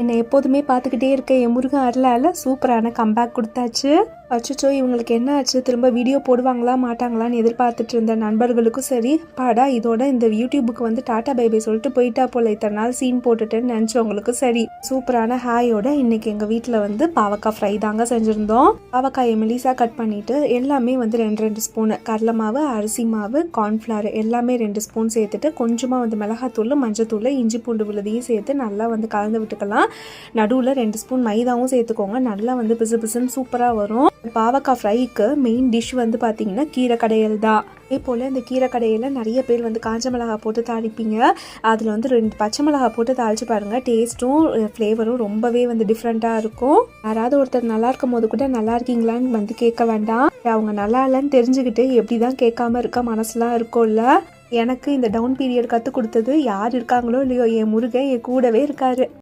என்னை எப்போதுமே பார்த்துக்கிட்டே இருக்க என் முருகன் அருளால் சூப்பரான கம்பேக் கொடுத்தாச்சு. அச்சோ, இவங்களுக்கு என்ன ஆச்சு, திரும்ப வீடியோ போடுவாங்களா மாட்டாங்களான்னு எதிர்பார்த்துட்டு இருந்த நண்பர்களுக்கும் சரி, பாடா இதோட இந்த யூடியூபுக்கு வந்து டாட்டா பைபை சொல்லிட்டு போயிட்டா போல, இத்தனை நாள் சீன் போட்டுட்டேன்னு நினச்சவங்களுக்கும் சரி, சூப்பரான ஹாயோட இன்னைக்கு எங்கள் வீட்டில் வந்து பாவக்காய் ஃப்ரை தாங்க செஞ்சுருந்தோம். பாவக்காயை மெலிசா கட் பண்ணிவிட்டு எல்லாமே வந்து 2 ஸ்பூனு கடலை மாவு, அரிசி மாவு, கார்ன்ஃப்ளவர் எல்லாமே 2 ஸ்பூன் சேர்த்துட்டு கொஞ்சமாக வந்து மிளகாத்தூள், மஞ்சத்தூள், இஞ்சி பூண்டு விழுதையும் சேர்த்து நல்லா வந்து கலந்து விட்டுக்கலாம். நடுவில் 2 ஸ்பூன் மைதாவும் சேர்த்துக்கோங்க. நல்லா வந்து பிசு பிசுன்னு சூப்பராக வரும். பாவக்காய் ஃப்ரைக்கு மெயின் டிஷ் வந்து பார்த்தீங்கன்னா கீரை கடையல் தான். அதே போல் இந்த கீரை கடையில் நிறைய பேர் வந்து காஞ்ச மிளகாய் போட்டு தாளிப்பீங்க. அதில் வந்து 2 பச்சை மிளகாய் போட்டு தாளித்து பாருங்கள். டேஸ்ட்டும் ஃப்ளேவரும் ரொம்பவே வந்து டிஃப்ரெண்ட்டாக இருக்கும். யாராவது ஒருத்தர் நல்லா இருக்கும் போது கூட நல்லா இருக்கீங்களான்னு வந்து கேட்க வேண்டாம். அவங்க நல்லா இல்லைன்னு தெரிஞ்சுக்கிட்டு எப்படி தான் கேட்காம இருக்க மனசுலாம் இருக்கும்ல. எனக்கு இந்த டவுன் பீரியட் கற்றுக் கொடுத்தது யார் இருக்காங்களோ இல்லையோ, என் முருகன் என் கூடவே இருக்காரு.